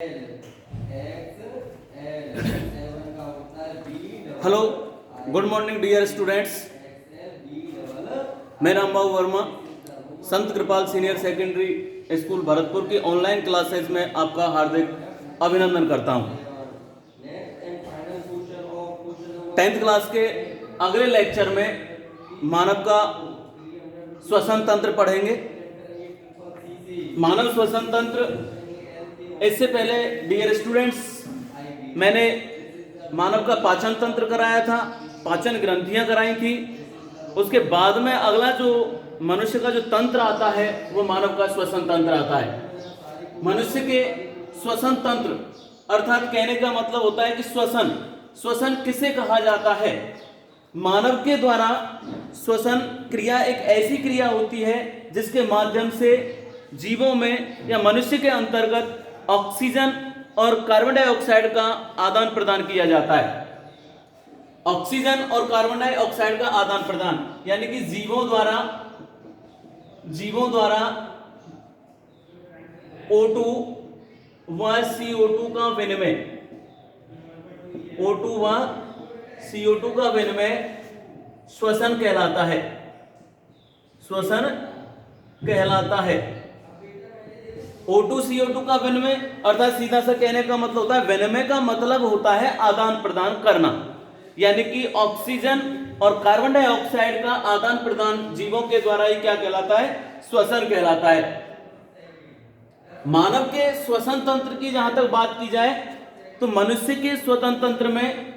Hello, good morning dear students. मैं Rambabu Verma, Sant Kripal senior secondary school Bharatpur की online classes में आपका हार्दिक अभिनंदन करता हूं। 10th क्लास के अगले लेक्चर में मानव का श्वसन तंत्र पढ़ेंगे। मानव श्वसन तंत्र, इससे पहले डियर स्टूडेंट्स मैंने मानव का पाचन तंत्र कराया था, पाचन ग्रंथियां कराई थी। उसके बाद में अगला जो मनुष्य का जो तंत्र आता है वो मानव का श्वसन तंत्र आता है। मनुष्य के श्वसन तंत्र अर्थात कहने का मतलब होता है कि श्वसन किसे कहा जाता है। मानव के द्वारा श्वसन क्रिया एक ऐसी क्रिया होती है जिसके माध्यम से जीवों में या मनुष्य के अंतर्गत ऑक्सीजन और कार्बन डाइऑक्साइड का आदान प्रदान किया जाता है। ऑक्सीजन और कार्बन डाइऑक्साइड का आदान प्रदान यानी कि जीवों द्वारा O2 व CO2 का विनिमय, O2 व CO2 का विनिमय श्वसन कहलाता है। श्वसन कहलाता है। O2 CO2 का विनिमय अर्थात सीधा सा कहने का मतलब होता है, विनिमय का मतलब होता है आदान प्रदान करना, यानी कि ऑक्सीजन और कार्बन डाइऑक्साइड का आदान प्रदान जीवों के द्वारा ही क्या कहलाता है, श्वसन कहलाता है। मानव के श्वसन तंत्र की जहां तक बात की जाए तो मनुष्य के श्वसन तंत्र में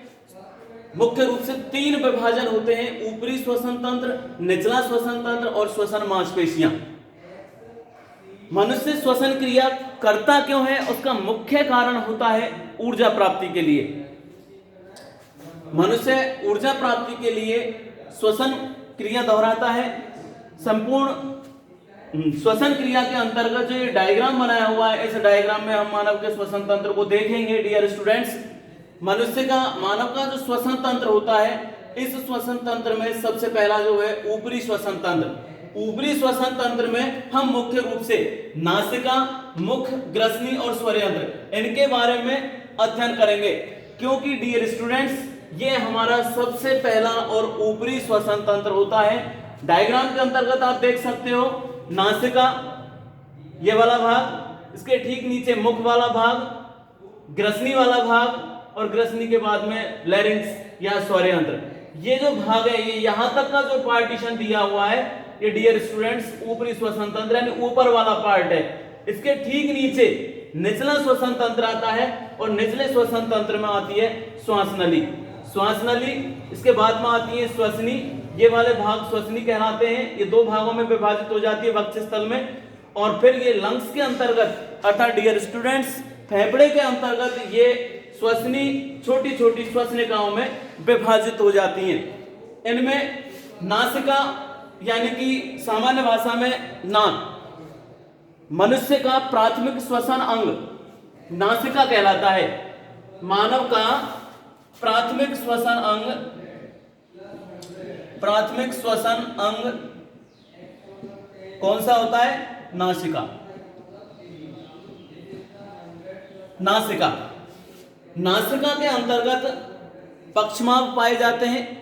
मुख्य रूप से 3 विभाजन होते हैं: ऊपरी श्वसन तंत्र, निचला श्वसन तंत्र और श्वसन मांसपेशियां। मनुष्य श्वसन क्रिया करता क्यों है, उसका मुख्य कारण होता है ऊर्जा प्राप्ति के लिए। मनुष्य ऊर्जा प्राप्ति के लिए श्वसन क्रिया दोहराता है। संपूर्ण श्वसन क्रिया के अंतर्गत जो ये डायग्राम बनाया हुआ है, इस डायग्राम में हम मानव के श्वसन तंत्र को देखेंगे डियर स्टूडेंट्स। मानव का जो श्वसन तंत्र होता है, इस श्वसन तंत्र में सबसे पहला जो है ऊपरी श्वसन तंत्र। ऊपरी श्वसन तंत्र में हम मुख्य रूप से नासिका, मुख, ग्रसनी और स्वरयंत्र इनके बारे में अध्ययन करेंगे, क्योंकि डियर स्टूडेंट्स ये हमारा सबसे पहला और ऊपरी श्वसन तंत्र होता है। डायग्राम के अंतर्गत आप देख सकते हो नासिका ये वाला भाग, इसके ठीक नीचे मुख वाला भाग, ग्रसनी वाला भाग और ग्रसनी के बाद में लैरिंक्स या स्वरयंत्र। ये जो भाग है, ये यहां तक का जो पार्टीशन दिया हुआ है, ये डियर स्टूडेंट्स ऊपरी श्वसन तंत्र यानी ऊपर वाला पार्ट है। इसके ठीक नीचे निचला श्वसन तंत्र आता है और निचले श्वसन तंत्र में आती है श्वास नली। इसके बाद में आती है श्वसनी। ये वाले भाग श्वसनी कहलाते हैं। ये 2 भागों में विभाजित हो जाती है वक्षस्थल में, और फिर ये लंग्स के अंतर्गत अर्थात डियर स्टूडेंट्स फेफड़े के अंतर्गत ये श्वसनी छोटी छोटी श्वसनिकाओं में विभाजित हो जाती हैं। इनमें नासिका यानी कि सामान्य भाषा में नाक, मनुष्य का प्राथमिक श्वसन अंग नासिका कहलाता है। मानव का प्राथमिक श्वसन अंग कौन सा होता है, नासिका। नासिका के अंतर्गत पक्षमार्ग पाए जाते हैं,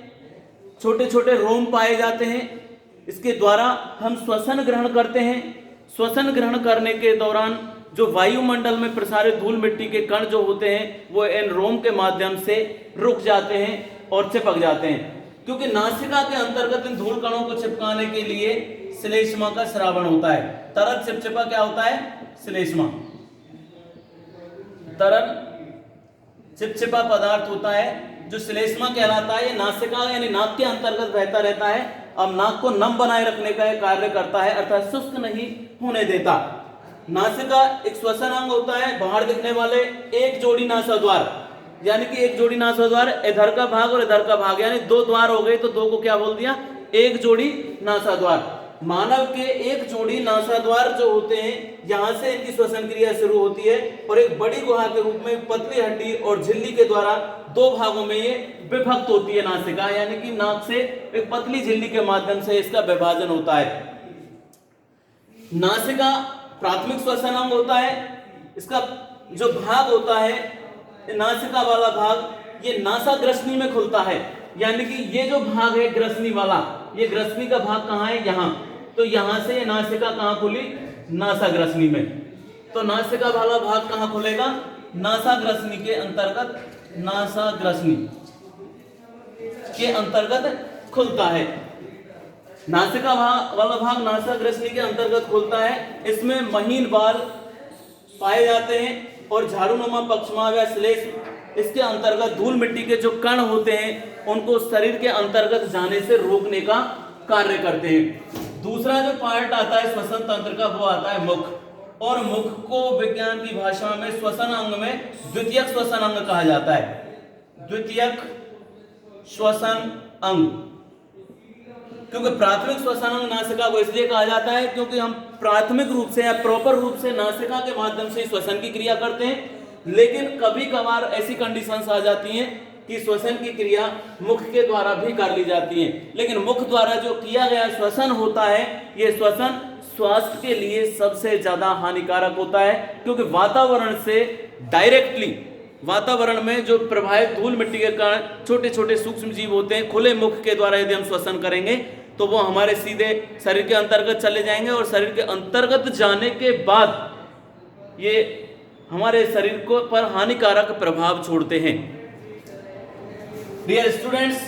छोटे छोटे रोम पाए जाते हैं। इसके द्वारा हम श्वसन ग्रहण करते हैं। श्वसन ग्रहण करने के दौरान जो वायुमंडल में प्रसारित धूल मिट्टी के कण जो होते हैं वो इन रोम के माध्यम से रुक जाते हैं और चिपक जाते हैं, क्योंकि नासिका के अंतर्गत इन धूल कणों को चिपकाने के लिए श्लेष्मा का स्रावण होता है। तरल चिपचिपा क्या होता है, श्लेष्मा। तरल चिपचिपा पदार्थ होता है जो श्लेष्मा कहलाता है। ये नासिका यानी नाक के अंतर्गत बहता रहता है। अब नाक को नम बनाए रखने का कार्य करता है, अर्थात शुष्क नहीं होने देता। नासिका एक श्वसन अंग होता है। बाहर दिखने वाले एक जोड़ी नासाद्वार, यानी कि एक जोड़ी नासाद्वार, इधर का भाग और इधर का भाग, यानी 2 द्वार हो गए तो 2 को क्या बोल दिया, एक जोड़ी नासाद्वार। मानव के एक जोड़ी नासाद्वार जो होते हैं, यहां से इनकी श्वसन क्रिया शुरू होती है और एक बड़ी गुहा के रूप में पतली हड्डी और झिल्ली के द्वारा 2 भागों में ये विभक्त होती है नासिका, यानी कि नाक से एक पतली झिल्ली के माध्यम से इसका विभाजन होता है। नासिका प्राथमिक श्वसन अंग होता है। इसका जो भाग होता है नासिका वाला भाग, ये नासा ग्रसनी में खुलता है। यानी कि ये जो भाग है ग्रसनी वाला, ये ग्रसनी का भाग कहाँ है, यहाँ। तो यहाँ से ये नासिका कहाँ खुली, नासा ग्रसनी में। तो नासिका वाला भाग कहाँ खुलेगा, नासा ग्रसनी के अंतर्गत, नासा ग्रसनी के अंतर्गत खुलता है। नासिका वाला भाग नासा ग्रसनी के अंतर्गत खुलता है। इसमें महीन बाल पाए जाते हैं और झाड़ूनुमा पक्षमाव या श्लेष इसके अंतर्गत धूल मिट्टी के जो कण होते हैं उनको शरीर के अंतर्गत जाने से रोकने का कार्य करते हैं। दूसरा जो पार्ट आता है श्वसन तंत्र का, वो आता है मुख। और मुख को विज्ञान की भाषा में श्वसन अंग में द्वितीयक श्वसन अंग कहा जाता है। द्वितीयक श्वसन अंग, क्योंकि प्राथमिक श्वसन अंग नासिका को इसलिए कहा जाता है क्योंकि हम प्राथमिक रूप से या प्रॉपर रूप से नासिका के माध्यम से श्वसन की क्रिया करते हैं। लेकिन कभी कभार ऐसी कंडीशंस आ जाती हैं कि श्वसन की क्रिया मुख के द्वारा भी कर ली जाती है। लेकिन मुख द्वारा जो किया गया श्वसन होता है, ये श्वसन स्वास्थ्य के लिए सबसे ज्यादा हानिकारक होता है, क्योंकि वातावरण से डायरेक्टली, वातावरण में जो प्रभावित धूल मिट्टी के कारण छोटे छोटे सूक्ष्म जीव होते हैं, खुले मुख के द्वारा यदि हम श्वसन करेंगे तो वो हमारे सीधे शरीर के अंतर्गत चले जाएंगे और शरीर के अंतर्गत जाने के बाद ये हमारे शरीर को पर हानिकारक प्रभाव छोड़ते हैं। डियर स्टूडेंट्स,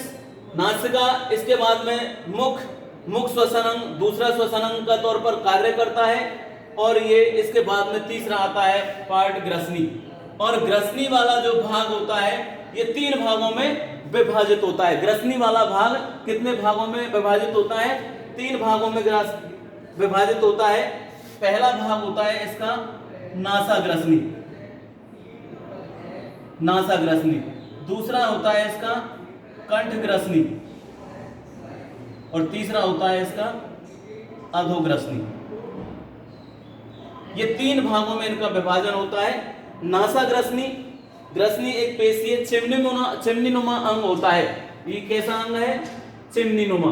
नासिका, इसके बाद में मुख श्वसन अंग दूसरा श्वसन अंग का तौर पर कार्य करता है। और ये इसके बाद में तीसरा आता है पार्ट ग्रसनी। और ग्रसनी वाला जो भाग होता है ये 3 भागों में विभाजित होता है। ग्रसनी वाला भाग कितने भागों में विभाजित होता है, 3 भागों में विभाजित होता है। पहला भाग होता है इसका नासा ग्रसनी, नासा ग्रसनी। दूसरा होता है इसका कंठ ग्रसनी और तीसरा होता है इसका अधोग्रसनी। ये 3 भागों में इनका विभाजन होता है। नासा ग्रसनी, ग्रसनी एक पेशीय चिमनीनुमा अंग होता है। ये कैसा अंग है, चिमनीनुमा।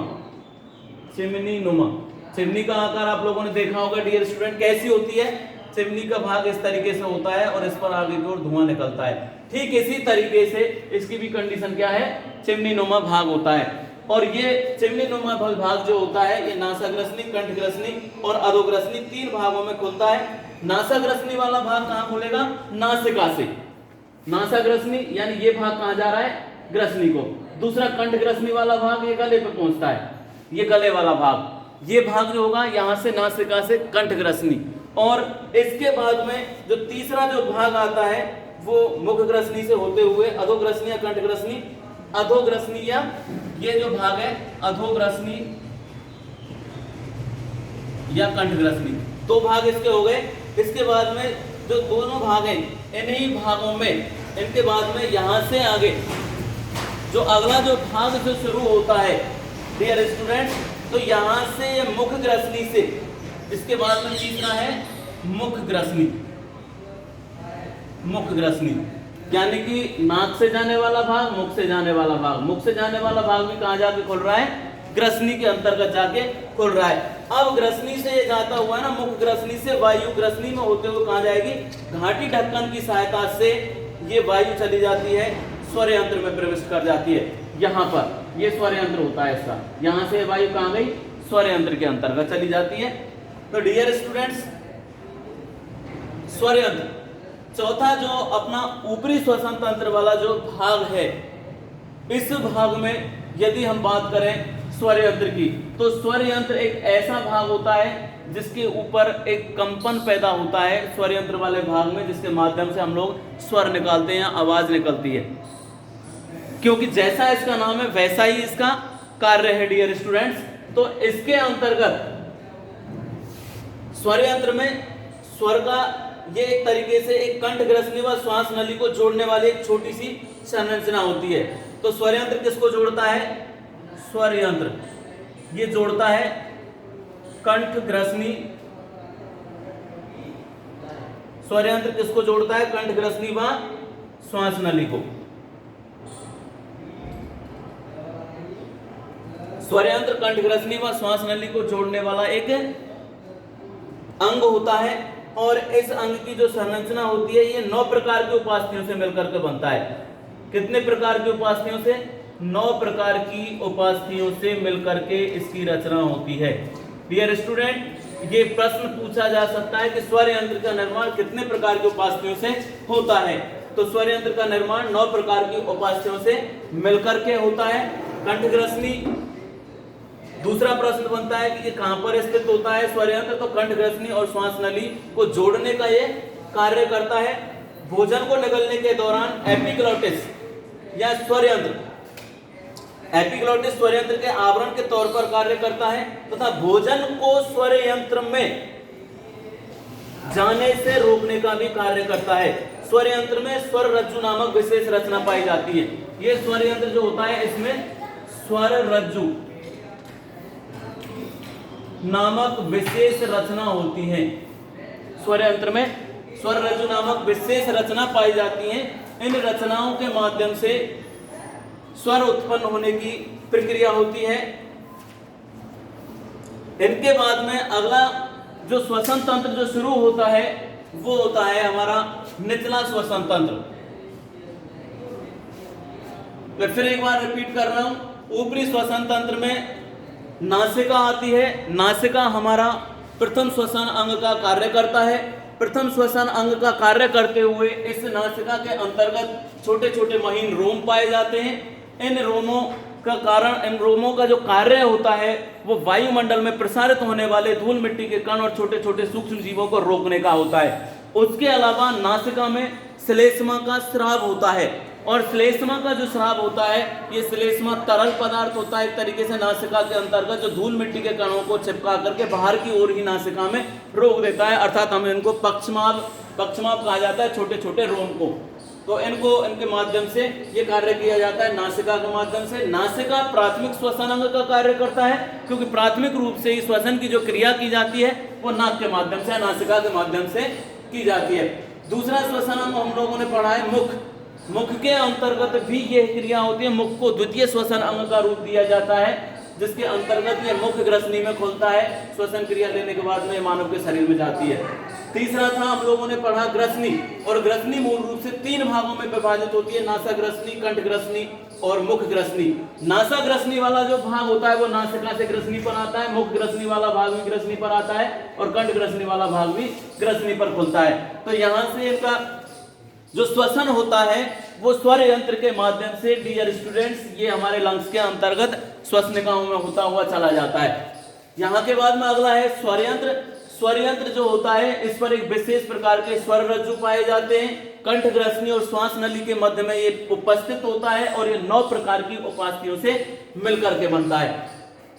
चिमनी का आकार आप लोगों ने देखा होगा डियर स्टूडेंट, कैसी होती है, चिमनी का भाग इस तरीके से होता है और इस पर आगे की ओर धुआं निकलता है। ठीक इसी तरीके से इसकी भी कंडीशन क्या है, चिमनीनुमा भाग होता है। और ये चिमनीनुमा भाग जो होता है ये नासाग्रसनी, कंठग्रसनी और अधोग्रसनी 3 भागों में खुलता है। नासाग्रसनी वाला भाग कहाँ खुलेगा, नासिका से। नासाग्रसनी यानी ये भाग कहाँ जा रहा है, ग्रसनी को। दूसरा कंठग्रसनी वाला भाग ये गले पे पहुंचता है, ये गले वाला भाग। ये भाग जो होगा यहाँ से नासिका से कंठग्रसनी। और इसके बाद में जो तीसरा जो भाग आता है वो मुखग्रसनी से होते हुए अधोग्रसनी या कंठग्रसनी, अधोग्रसनी या ये जो भाग है अधोग्रसनी या कंठग्रसनी, 2 भाग इसके हो गए। इसके बाद में जो दोनों भाग हैं इन्हीं भागों में, इनके बाद में यहाँ से आगे जो अगला जो भाग जो शुरू होता है डियर स्टूडेंट, तो यहाँ से ये मुखग्रसनी से, इसके बाद में तीसरा है मुखग्रसनी। मुखग्रसनी यानी कि नाक से जाने वाला भाग, मुख से जाने वाला भाग। मुख से जाने वाला भाग भी कहाँ जाके खुल रहा है, ग्रसनी के अंतर्गत जाके खुल रहा है। अब ग्रसनी से ये जाता हुआ है ना, मुख ग्रसनी से वायु ग्रसनी में होते हुए कहाँ जाएगी, घाटी ढक्कन की सहायता से ये वायु चली जाती है, स्वर यंत्र में प्रवेश कर जाती है। यहाँ पर ये स्वर यंत्र होता है इसका, यहाँ से वायु कहाँ गई, स्वर यंत्र के अंतर्गत चली जाती है। तो डियर स्टूडेंट्स, स्वर यंत्र, चौथा जो अपना ऊपरी श्वसन तंत्र वाला जो भाग है, इस भाग में यदि हम बात करें स्वर यंत्र की, तो स्वर यंत्र एक ऐसा भाग होता है जिसके ऊपर एक कंपन पैदा होता है स्वर यंत्र वाले भाग में, जिसके माध्यम से हम लोग स्वर निकालते हैं, आवाज निकलती है। क्योंकि जैसा इसका नाम है वैसा ही इसका कार्य है डियर स्टूडेंट्स। तो इसके अंतर्गत स्वर यंत्र में स्वर का ये एक तरीके से एक कंठग्रसनी व श्वास नली को जोड़ने वाली एक छोटी सी संरचना होती है। तो स्वर यंत्र किसको जोड़ता है, स्वर यंत्र ये जोड़ता है कंठग्रसनी, स्वर यंत्र किसको जोड़ता है, कंठग्रसनी व श्वास नली को। स्वर यंत्र कंठग्रसनी व श्वास नली को जोड़ने वाला एक अंग होता है। और इस अंग की जो संरचना होती है ये 9 प्रकार की उपास्थियों से मिलकर के बनता है। कितने प्रकार की उपास्थियों से? 9 प्रकार की उपास्थियों से मिलकर के इसकी रचना होती है। डियर स्टूडेंट, ये प्रश्न पूछा जा सकता है कि स्वर यंत्र का निर्माण कितने प्रकार की उपास्थियों से होता है? तो स्वर यंत्र का निर्माण 9 प्रकार की उपास्थियों से मिलकर के होता है। कंठग्रसनी, दूसरा प्रश्न बनता है कि ये कहां पर स्थित होता है स्वर यंत्र? तो कंठग्रसनी और श्वास नली को जोड़ने का ये कार्य करता है। भोजन को निगलने के दौरान एपिग्लॉटिस या स्वर यंत्र, एपिग्लॉटिस स्वर यंत्र के आवरण के तौर पर कार्य करता है तथा भोजन को स्वर यंत्र में जाने से रोकने का भी कार्य करता है। स्वर यंत्र में स्वर रज्जु नामक विशेष रचना पाई जाती है। ये स्वर यंत्र जो होता है इसमें स्वर रज्जु नामक विशेष रचना होती है। स्वर यंत्र में स्वर रज्जु नामक विशेष रचना पाई जाती है। इन रचनाओं के माध्यम से स्वर उत्पन्न होने की प्रक्रिया होती है। इनके बाद में अगला जो श्वसन तंत्र जो शुरू होता है वो होता है हमारा निचला श्वसन तंत्र। मैं फिर एक बार रिपीट कर रहा हूं। ऊपरी श्वसन तंत्र में नासिका आती है। नासिका हमारा प्रथम श्वसन अंग का कार्य करता है। प्रथम श्वसन अंग का कार्य करते हुए इस नासिका के अंतर्गत छोटे छोटे महीन रोम पाए जाते हैं। इन रोमों का कारण, इन रोमों का जो कार्य होता है वो वायुमंडल में प्रसारित होने वाले धूल मिट्टी के कण और छोटे छोटे सूक्ष्म जीवों को रोकने का होता है। उसके अलावा नासिका में श्लेष्मा का स्राव होता है और श्लेष्मा का जो स्राव होता है ये श्लेष्मा तरल पदार्थ होता है। एक तरीके से नासिका के अंतर्गत जो धूल मिट्टी के कणों को चिपका करके बाहर की ओर ही नासिका में रोक देता है, अर्थात हम इनको पक्षमाप कहा जाता है, छोटे छोटे रोम को। तो इनको इनके माध्यम से ये कार्य किया जाता है नासिका के माध्यम से। नासिका प्राथमिक श्वसन अंग का कार्य करता है क्योंकि प्राथमिक रूप से ही श्वसन की जो क्रिया की जाती है वो नाक के माध्यम से, नासिका के माध्यम से की जाती है। दूसरा श्वसन अंग हम लोगों ने पढ़ा है मुख। मुख के अंतर्गत भी यह क्रिया होती है। मुख को द्वितीय श्वसन अंग का रूप दिया जाता है जिसके अंतर्गत ये मुख ग्रसनी में खुलता है। श्वसन क्रिया लेने के बाद में मानव के शरीर में जाती है। तीसरा था हम लोगों ने पढ़ा ग्रसनी, और ग्रसनी मूल रूप से 3 भागों में विभाजित होती है, नासा ग्रसनी, कंठ ग्रसनी और मुख ग्रसनी। नासा ग्रसनी वाला जो भाग होता है वो नासिका से ग्रसनी पर आता है, मुख ग्रसनी वाला भाग भी ग्रसनी पर आता है और कंठ ग्रसनी वाला भाग भी ग्रसनी पर खुलता है। तो यहाँ से इनका जो श्वसन होता है वो स्वर यंत्र के माध्यम से, डियर स्टूडेंट्स, ये हमारे लंग्स के अंतर्गत श्वसनिकाओं में होता हुआ चला जाता है। यहाँ के बाद में अगला है स्वर यंत्र। स्वर यंत्र जो होता है इस पर एक विशेष प्रकार के स्वर रज्जु पाए जाते हैं। कंठ ग्रसनी और श्वास नली के मध्य में ये उपस्थित होता है और ये 9 प्रकार की उपास्थियों से मिलकर के बनता है।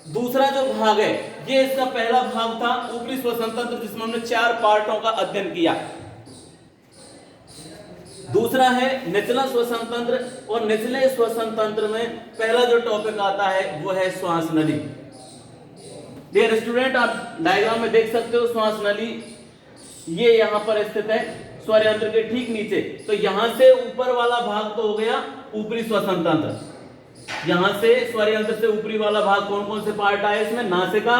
दूसरा जो भाग है ये इसका पहला भाग था ऊपरी श्वसन तंत्र, जिसमें हमने 4 पार्टों का अध्ययन किया। दूसरा है निचला श्वसन तंत्र, और निचले श्वसन तंत्र में पहला जो टॉपिक आता है वो है श्वास नली। डियर स्टूडेंट, आप डायग्राम में देख सकते हो श्वास नली ये यहाँ पर स्थित है स्वर यंत्र के ठीक नीचे। तो यहां से ऊपर वाला भाग तो हो गया ऊपरी श्वसन तंत्र। यहां से स्वर यंत्र से ऊपरी वाला भाग कौन कौन से पार्ट आए इसमें? नासिका,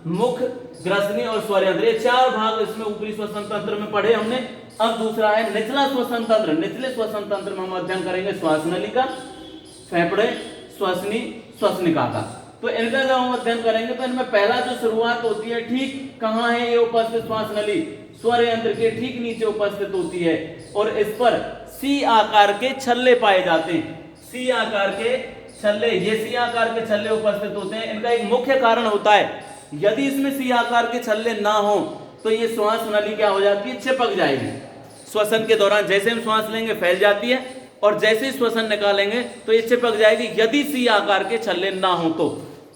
मुख, ग्रसनी और स्वर यंत्र, ये 4 भाग इसमें ऊपरी श्वसन तंत्र में पढ़े हमने। अब दूसरा है निचला श्वसन तंत्र। निचले श्वसन तंत्र में हम अध्ययन करेंगे श्वास नली का, फेफड़े, श्वसनी, श्वसनिका का। तो इनका जब हम अध्ययन करेंगे तो इनमें पहला जो शुरुआत होती है, ठीक कहाँ है ये उपस्थित श्वास नली? स्वर यंत्र के ठीक नीचे उपस्थित होती है और इस पर सी आकार के छल्ले पाए जाते हैं। सी आकार के छल्ले, ये सी आकार के छल्ले उपस्थित होते हैं। इनका एक मुख्य कारण होता है, यदि इसमें सी आकार के छल्ले ना हो तो ये श्वास नली क्या हो जाती है? चिपक जाएगी। श्वसन के दौरान जैसे हम श्वास लेंगे फैल जाती है और जैसे ही श्वसन निकालेंगे तो ये चिपक जाएगी, यदि सी आकार के छल्ले ना हो तो।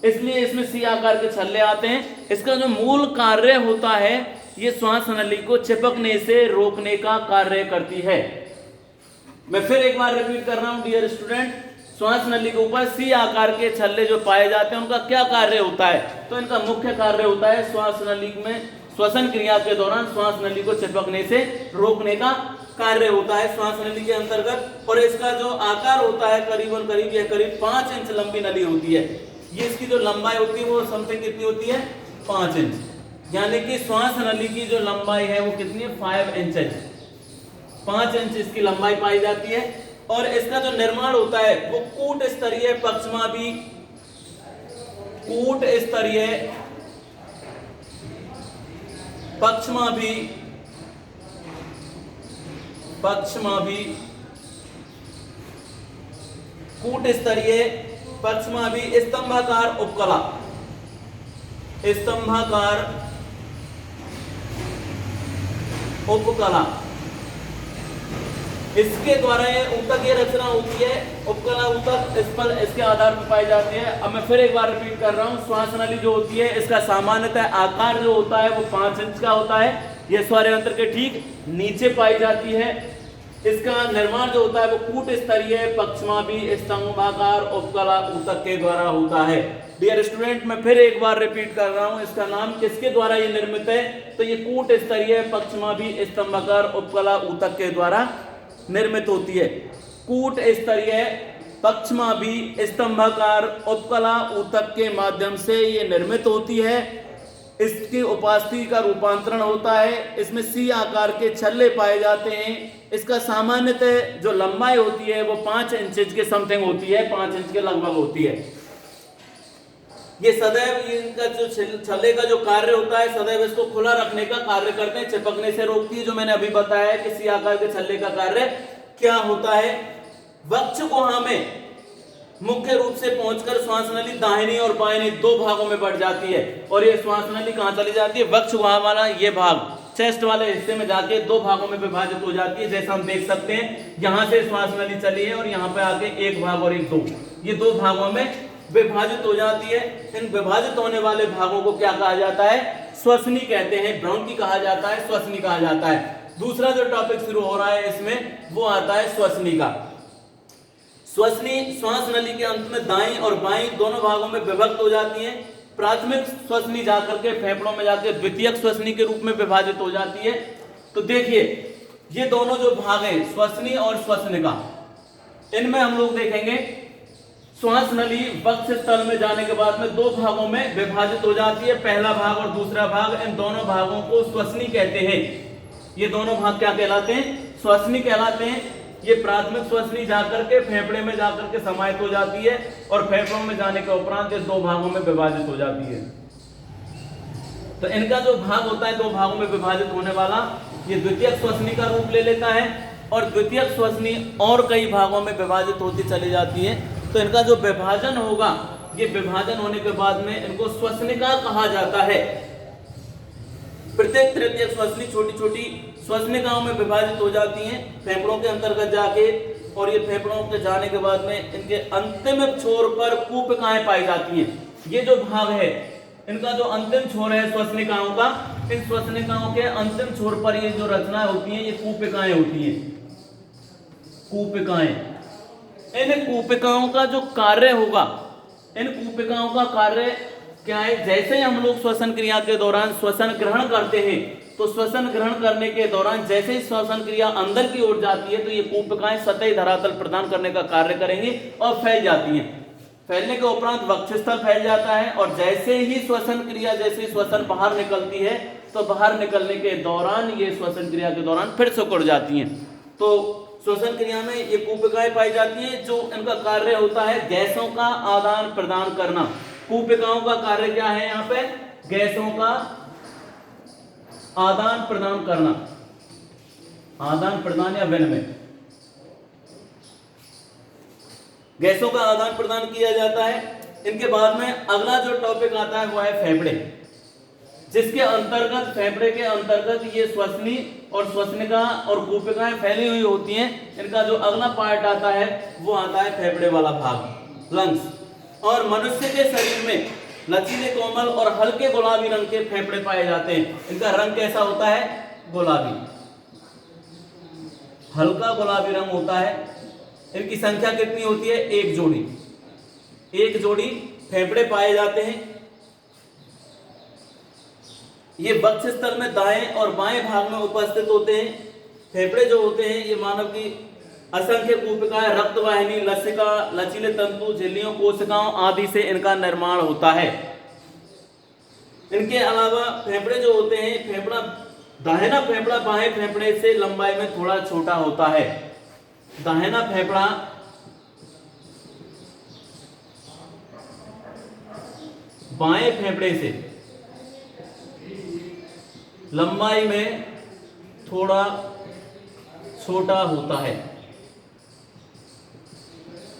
इसलिए इसमें सी आकार के छल्ले आते हैं। इसका जो मूल कार्य होता है ये श्वास नली को चिपकने से रोकने का कार्य करती है। मैं फिर एक बार रिपीट कर रहा हूं डियर स्टूडेंट, श्वास नली के ऊपर सी आकार के छल्ले जो पाए जाते हैं उनका क्या कार्य होता है? तो इनका मुख्य कार्य होता है श्वास नली में श्वसन क्रिया के दौरान श्वास नली को चिपकने से रोकने का कार्य होता है श्वास नली के अंतर्गत। और इसका जो आकार होता है करीबन करीब 5 इंच लंबी नली होती है। ये इसकी जो लंबाई होती है वो समथिंग कितनी होती है? 5 इंच। यानी कि श्वास नली की जो लंबाई है वो कितनी है, 5 इंच, 5 इंच इसकी लंबाई पाई जाती है। और इसका जो निर्माण होता है वो कूट स्तरीय पक्षमाभि, कूट स्तरीय पक्षमाभि, पक्षमाभि, कूट स्तरीय पक्षमाभि स्तंभाकार उपकला, स्तंभाकार उपकला, इसके द्वारा ये ऊतक, ये रचना होती है उपकला ऊतक, इस पर इसके आधार पर पाई जाती है। अब मैं फिर एक बार रिपीट कर रहा हूं, श्वास नली जो होती है इसका सामान्यतः आकार जो होता है वो 5 इंच का होता है, ये स्वरयंत्र के ठीक नीचे पाई जाती है। इसका निर्माण जो होता है वो कूट स्तरीय पक्षमाभि स्तंभाकार उपकला ऊतक के द्वारा होता है। डियर स्टूडेंट, मैं फिर एक बार रिपीट कर रहा हूं, इसका नाम किसके द्वारा ये निर्मित है, तो ये कूट स्तरीय पक्षमाभि स्तंभाकार उपकला ऊतक के द्वारा निर्मित होती है। कूट स्तरीय पक्षमाभि स्तंभाकार उपकला ऊतक के माध्यम से ये निर्मित होती है। इसकी उपास्थि का रूपांतरण होता है, इसमें सी आकार के छल्ले पाए जाते हैं। इसका सामान्यतः जो लंबाई होती है वो 5 इंच के समथिंग होती है, 5 इंच के लगभग होती है। ये सदैव इनका जो छल्ले का जो कार्य होता है सदैव इसको खुला रखने का कार्य करते हैं, चिपकने से रोकती है। जो मैंने अभी बताया कि सी आकार के छल्ले का कार्य क्या होता है, वक्ष गुहा में मुख्य रूप से पहुंचकर श्वास नली दाहिनी और बाहिनी 2 भागों में बढ़ जाती है। और ये श्वास नली कहां चली जाती है, वक्ष गुहा वाला ये भाग चेस्ट वाले हिस्से में जाके 2 भागों में विभाजित हो जाती है। जैसा हम देख सकते हैं यहां से श्वास नली चली है और यहां पे आके 1 भाग और 1 2, ये 2 भागों में विभाजित हो जाती है। इन विभाजित होने वाले भागों को क्या कहा जाता है, श्वसनी कहते हैं, ब्रोंकी कहा जाता है, श्वसनी कहा जाता है। दूसरा जो टॉपिक शुरू हो रहा है इसमें वो आता है श्वसनी का। श्वसनी श्वास नली के अंत में दाईं और बाईं दोनों भागों में विभक्त हो जाती है। प्राथमिक श्वसनी जाकर के फेफड़ों में जाकर द्वितीयक श्वसनी के रूप में विभाजित हो जाती है। तो देखिए ये दोनों जो भाग हैं श्वसनी और श्वसनिका, इनमें हम लोग देखेंगे श्वास नली वक्ष स्थल में जाने के बाद में 2 भागों में विभाजित हो जाती है, पहला भाग और दूसरा भाग। इन दोनों भागों को श्वसनी कहते हैं। ये दोनों भाग क्या कहलाते हैं, श्वसनी कहलाते हैं। ये प्राथमिक श्वसनी जाकर के फेफड़े में जाकर के समाहित हो जाती है और फेफड़ों में जाने के उपरांत ये 2 भागों में विभाजित हो जाती है। तो इनका जो भाग होता है 2 भागों में विभाजित होने वाला, ये द्वितीयक श्वसनी का रूप ले लेता है और द्वितीयक श्वसनी और कई भागों में विभाजित होती चली जाती है। तो इनका जो विभाजन होगा, ये विभाजन होने के बाद में इनको श्वसनिका कहा जाता है। प्रत्येक तृतीयक श्वसनी छोटी छोटी श्वसनिकाओं में विभाजित हो जाती हैं फेफड़ों के अंतर्गत जाके, और ये फेफड़ों के जाने के बाद में इनके अंतिम छोर पर कूपिकाएं पाई जाती हैं। ये जो भाग है इनका जो अंतिम छोर है श्वसनिकाओं का, इन श्वसनिकाओं के अंतिम छोर पर ये जो रचनाएं होती हैं ये कूपिकाएं होती हैं, कूपिकाएं। इन कूपिकाओं का जो कार्य होगा, इन कूपिकाओं का कार्य क्या है, जैसे ही हम लोग श्वसन क्रिया के दौरान श्वसन ग्रहण करते हैं तो श्वसन ग्रहण करने के दौरान जैसे ही श्वसन क्रिया अंदर की ओर जाती है तो ये कूपिकाएं सतही धरातल प्रदान करने का कार्य करेंगी और फैल जाती हैं। फैलने के उपरांत वक्षस्थल फैल जाता है और जैसे ही श्वसन क्रिया, जैसे श्वसन बाहर निकलती है तो बाहर निकलने के दौरान ये श्वसन क्रिया के दौरान फिर से सिकुड़ जाती हैं। तो श्वसन क्रिया में ये कूपिकाएं पाई जाती हैं। जो इनका कार्य होता है गैसों का आदान प्रदान करना। कूपिकाओं का कार्य क्या है, यहाँ पे गैसों का आदान प्रदान करना, आदान प्रदान या विनिमय, गैसों का आदान प्रदान किया जाता है। इनके बाद में अगला जो टॉपिक आता है वो है फेफड़े, जिसके अंतर्गत फेफड़े के अंतर्गत ये श्वसनी और श्वसनिका और कूपिकाएं फैली हुई होती हैं। इनका जो अगला पार्ट आता है वो आता है फेफड़े वाला भाग, लंग्स। और मनुष्य के शरीर में लचीले, कोमल और हल्के गुलाबी रंग के फेफड़े पाए जाते हैं। इनका रंग कैसा होता है, गुलाबी, हल्का गुलाबी रंग होता है। इनकी संख्या कितनी होती है, 1 जोड़ी, 1 जोड़ी फेफड़े पाए जाते हैं। ये वक्ष स्थल में दाएं और बाएं भाग में उपस्थित होते हैं। फेफड़े जो होते हैं ये मानव की असंख्य कूपिकाएं, रक्तवाहिनी, लसिका, लचीले तंतु, झिल्लियों, कोशिकाओं आदि से इनका निर्माण होता है। इनके अलावा फेफड़े जो होते हैं, फेफड़ा दाहिना फेफड़ा बाएं फेफड़े से लंबाई में थोड़ा छोटा होता है। दाहिना फेफड़ा बाएं फेफड़े से लंबाई में थोड़ा छोटा होता है,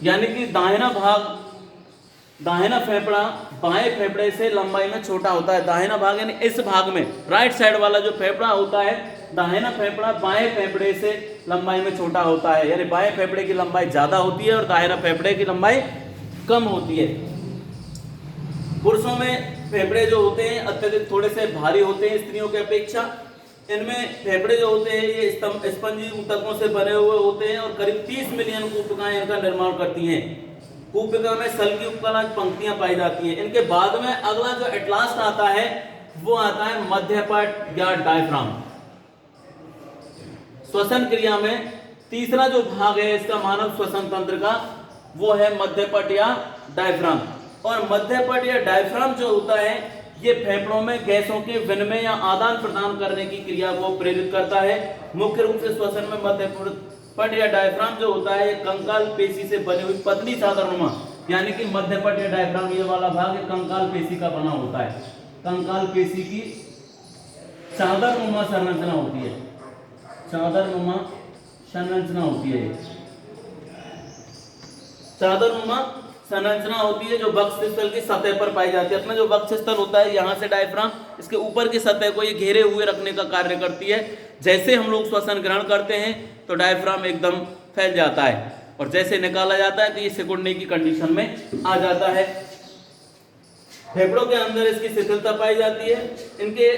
यानी कि दाहिना फेफड़ा बाएं फेफड़े से लंबाई में छोटा होता है। दाहिना भाग यानी इस भाग में, राइट साइड वाला जो फेफड़ा होता है, दाहिना फेफड़ा बाएं फेफड़े से लंबाई में छोटा होता है, यानी बाएं फेफड़े की लंबाई ज्यादा होती है और दाहिना फेफड़े की लंबाई कम होती है। पुरुषों में फेफड़े जो होते हैं अत्यधिक थोड़े से भारी होते हैं स्त्रियों की अपेक्षा। इनमें फेफड़े जो होते हैं ये स्पंजी ऊतकों से बने हुए होते हैं और करीब 30 मिलियन कूपिकाएं इनका निर्माण करती हैं। कूपिका में सल्की उपकला पंक्तियां पाई जाती हैं। इनके बाद में अगला जो एट लास्ट आता है वो आता है मध्यपट या डायफ्राम। श्वसन क्रिया में तीसरा जो भाग है इसका मानव श्वसन तंत्र का वो है मध्यपट या डायफ्राम। और मध्यपट या डायफ्राम जो होता है ये फेफड़ों में गैसों के विनिमय या आदान प्रदान करने की क्रिया को प्रेरित करता है। मुख्य रूप से श्वसन में मध्यपट या डायफ्राम जो होता है ये कंकाल पेशी से बनी हुई पतली चादरनुमा, यानी कि मध्यपट या डायफ्राम ये वाला भाग ये कंकाल पेशी का बना होता है। कंकाल पेशी की चादरनुमा संरचना होती है, चादरनुमा संरचना होती है, चादरनुमा संरचना होती है जो वक्षस्थल की सतह पर पाई जाती है। अपना जो वक्षस्थल होता है यहाँ से डायफ्राम इसके ऊपर की सतह को ये घेरे हुए रखने का कार्य करती है। जैसे हम लोग श्वसन ग्रहण करते हैं तो डायफ्राम एकदम फैल जाता है और जैसे निकाला जाता है तो ये सिकुड़ने की कंडीशन में आ जाता है। फेफड़ों के अंदर इसकी शिथिलता पाई जाती है। इनके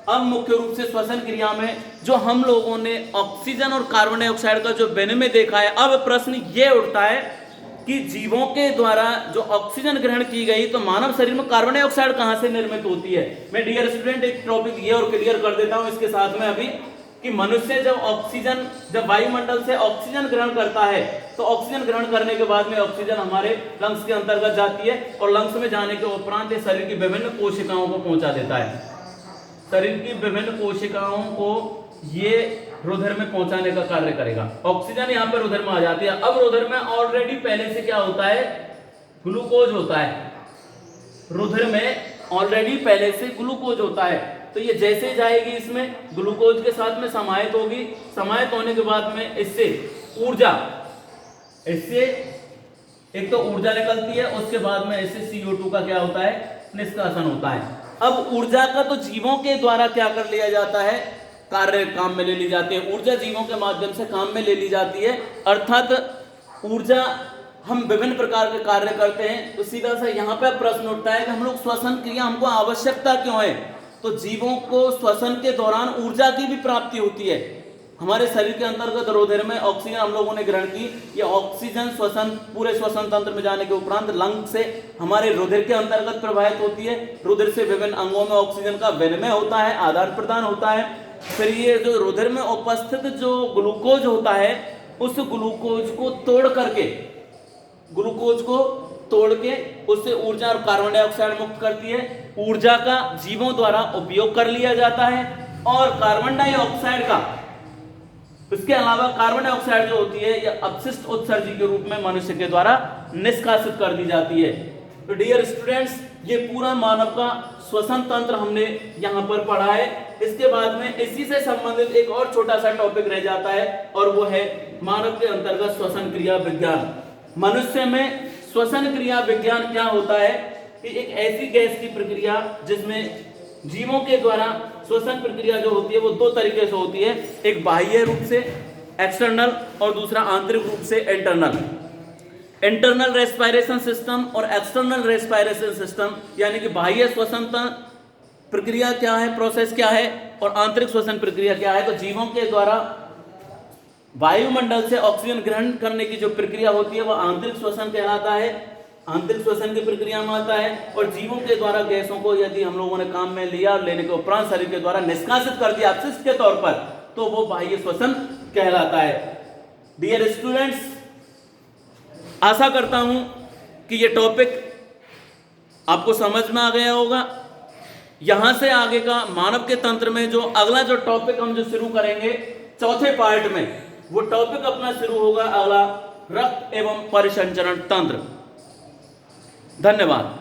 अब मुख्य रूप से श्वसन क्रिया में जो हम लोगों ने ऑक्सीजन और कार्बन डाइऑक्साइड का जो विनिमय देखा है, अब प्रश्न ये उठता है कि जीवों के द्वारा जो ऑक्सीजन ग्रहण की गई तो मानव शरीर में कार्बन डाइऑक्साइड कहां से निर्मित होती है। मैं डियर स्टूडेंट एक टॉपिक ये और क्लियर कर देता हूं इसके साथ में अभी कि मनुष्य जब वायुमंडल से ऑक्सीजन ग्रहण करता है तो ऑक्सीजन ग्रहण करने के बाद में ऑक्सीजन हमारे लंग्स के अंतर्गत जाती है और लंग्स में जाने के उपरांत शरीर की विभिन्न कोशिकाओं को पहुंचा देता है। शरीर की विभिन्न कोशिकाओं को ये रुधिर में पहुंचाने का कार्य करेगा। ऑक्सीजन यहाँ पे रुधिर में आ जाती है। अब रुधिर में ऑलरेडी पहले से क्या होता है, ग्लूकोज होता है। रुधिर में ऑलरेडी पहले से ग्लूकोज होता है तो ये जैसे जाएगी इसमें ग्लूकोज के साथ में समाहित होगी। समाहित होने के बाद में इससे एक तो ऊर्जा निकलती है, उसके बाद में इससे CO2 का क्या होता है, निष्कासन होता है। अब ऊर्जा का तो जीवों के द्वारा क्या कर लिया जाता है, कार्य काम में ले ली जाती है। ऊर्जा जीवों के माध्यम से काम में ले ली जाती है, अर्थात ऊर्जा हम विभिन्न प्रकार के कार्य करते हैं। तो सीधा सा यहाँ पे प्रश्न उठता है कि हम लोग श्वसन क्रिया हमको आवश्यकता क्यों है। तो जीवों को श्वसन के दौरान ऊर्जा की भी प्राप्ति होती है। हमारे शरीर के अंतर्गत रुधिर में ऑक्सीजन हम लोगों ने ग्रहण की, ये ऑक्सीजन पूरे श्वसन तंत्र में जाने के उपरांत लंग से हमारे रुधिर के अंतर्गत प्रवाहित होती है। रुधिर से विभिन्न अंगों में ऑक्सीजन का विनिमय होता है, आदान प्रदान होता है। फिर ये जो रुधिर में उपस्थित जो ग्लूकोज होता है उस ग्लूकोज को तोड़ के उससे ऊर्जा और कार्बन डाइऑक्साइड मुक्त करती है। ऊर्जा का जीवों द्वारा उपयोग कर लिया जाता है और कार्बन डाइऑक्साइड का, इसके अलावा कार्बन डाइऑक्साइड जो होती है यह अपशिष्ट उत्सर्जी के रूप में मनुष्य के द्वारा निष्कासित कर दी जाती है। तो डियर स्टूडेंट्स ये पूरा मानव का श्वसन तंत्र हमने यहाँ पर पढ़ा है। इसके बाद में इसी से संबंधित एक और छोटा सा टॉपिक रह जाता है और वो है मानव के अंतर्गत श्वसन क्रिया विज्ञान। मनुष्य में श्वसन क्रिया विज्ञान क्या होता है कि एक ऐसी गैस की प्रक्रिया जिसमें जीवों के द्वारा श्वसन प्रक्रिया जो होती है वो दो तरीके से होती है, एक बाह्य रूप से एक्सटर्नल और दूसरा आंतरिक रूप से इंटरनल। इंटरनल रेस्पिरेशन सिस्टम और एक्सटर्नल रेस्पिरेशन सिस्टम, यानी कि बाह्य श्वसन प्रक्रिया क्या है, प्रोसेस क्या है और आंतरिक श्वसन प्रक्रिया क्या है। तो जीवों के द्वारा वायुमंडल से ऑक्सीजन ग्रहण करने की जो प्रक्रिया होती है वह आंतरिक श्वसन कहलाता है, आंतरिक श्वसन की प्रक्रिया में आता है। और जीवों के द्वारा गैसों को यदि हम लोगों ने काम में लिया और लेने के उपरांत शरीर के द्वारा निष्कासित कर दिया अपशिष्ट के तौर पर तो वो बाह्य श्वसन कहलाता है। डियर स्टूडेंट्स आशा करता हूं कि ये टॉपिक आपको समझ में आ गया होगा। यहां से आगे का मानव के तंत्र में जो अगला जो टॉपिक हम जो शुरू करेंगे चौथे पार्ट में, वो टॉपिक अपना शुरू होगा अगला रक्त एवं परिसंचरण तंत्र। धन्यवाद।